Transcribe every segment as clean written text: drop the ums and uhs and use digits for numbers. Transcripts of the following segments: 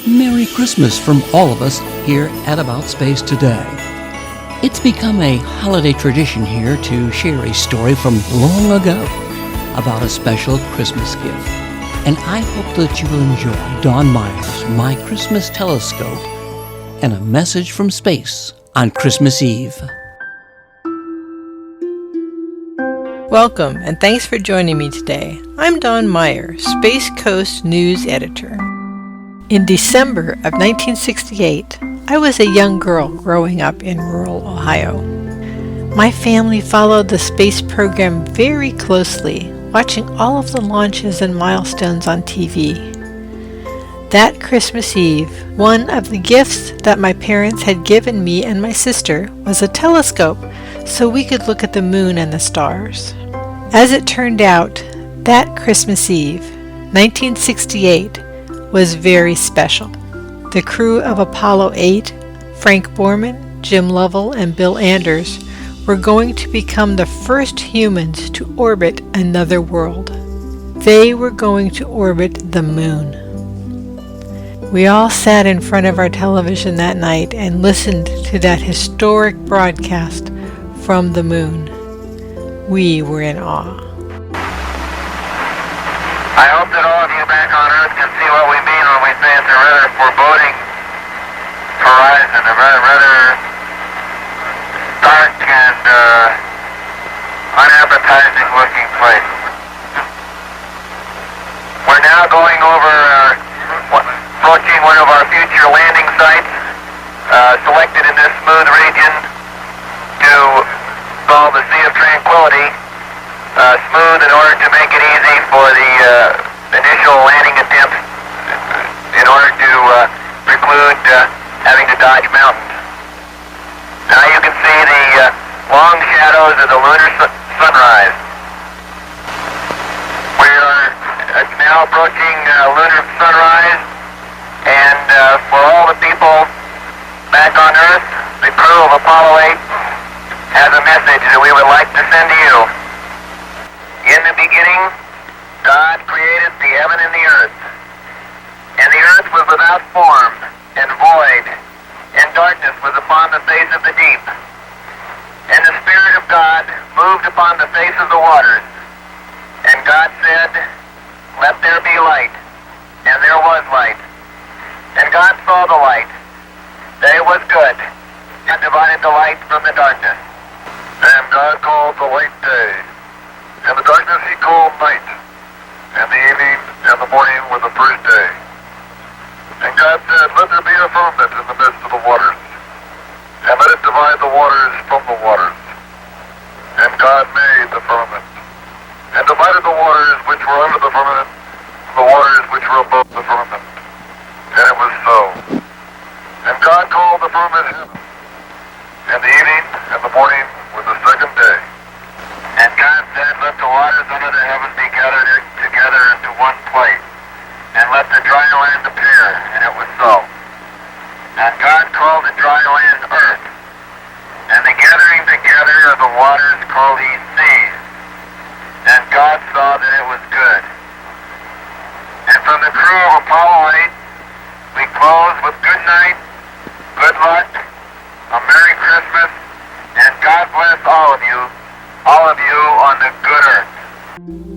Merry Christmas from all of us here at About Space Today. It's become a holiday tradition here to share a story from long ago about a special Christmas gift. And I hope that you will enjoy Dawn Meyer's My Christmas Telescope and a message from space on Christmas Eve. Welcome, and thanks for joining me today. I'm Dawn Meyer, Space Coast News Editor. In December of 1968, I was a young girl growing up in rural Ohio. My family followed the space program very closely, watching all of the launches and milestones on TV. That Christmas Eve, one of the gifts that my parents had given me and my sister was a telescope so we could look at the moon and the stars. As it turned out, that Christmas Eve, 1968, was very special. The crew of Apollo 8, Frank Borman, Jim Lovell, and Bill Anders, were going to become the first humans to orbit another world. They were going to orbit the moon. We all sat in front of our television that night and listened to that historic broadcast from the moon. We were in awe. I hope that all of you back on Earth can see what we mean when we say it's a rather foreboding horizon, a rather dark and unappetizing looking place. We're now going over, approaching one of our future landing sites, selected in this smooth region to call the Sea of Tranquility. Smooth in order to make it easy for the initial landing attempts in order to preclude having to dodge mountains. Now you can see the long shadows of the lunar sunrise. We are now approaching lunar sunrise, and for all the people back on Earth, the crew of Apollo 8 has a message that we would like to send to you. In the beginning, God created the heaven and the earth. And the earth was without form and void, and darkness was upon the face of the deep. And the Spirit of God moved upon the face of the waters. And God said, "Let there be light." And there was light. And God saw the light, that it was good, and divided the light from the darkness. And God called the light day, and the darkness he called night, and the evening and the morning were the first day. And God said, "Let there be a firmament in the midst of the waters, and let it divide the waters from the waters." And God made the firmament, and divided the waters which were under the firmament from the waters which were above the firmament. And it was so. And God called the firmament heaven, and the evening and the morning were the second day. And God said, "Let the waters under the heaven be gathered together into one place, and let the dry land appear." And it was so. And God called the dry land earth, and the gathering together of the waters called he seas. And God saw that it was good. And from the crew of Apollo 8, we close with good night, good luck, a Merry Christmas, and God bless all of you on the good earth.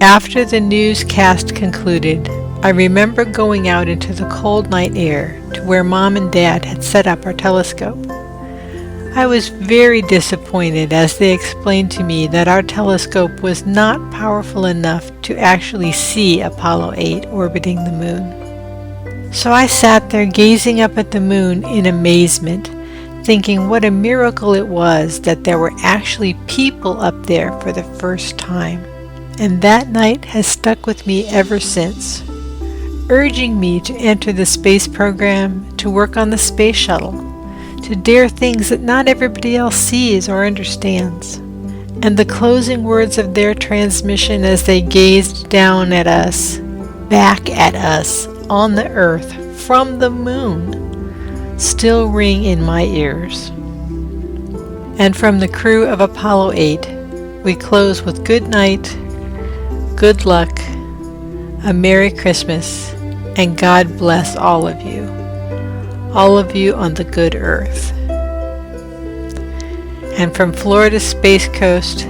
After the newscast concluded, I remember going out into the cold night air to where Mom and Dad had set up our telescope. I was very disappointed as they explained to me that our telescope was not powerful enough to actually see Apollo 8 orbiting the moon. So I sat there gazing up at the moon in amazement, thinking what a miracle it was that there were actually people up there for the first time. And that night has stuck with me ever since, urging me to enter the space program, to work on the space shuttle, to dare things that not everybody else sees or understands. And the closing words of their transmission as they gazed down at us, back at us, on the Earth, from the moon, still ring in my ears. And from the crew of Apollo 8, we close with good night, good luck, a Merry Christmas, and God bless all of you on the good earth. And from Florida's Space Coast,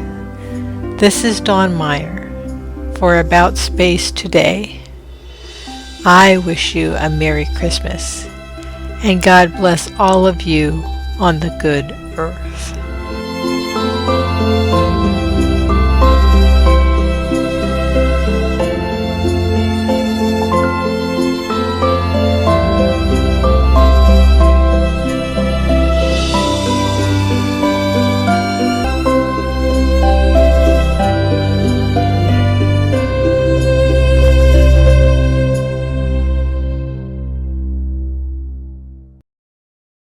this is Dawn Meyer for About Space Today. I wish you a Merry Christmas, and God bless all of you on the good earth.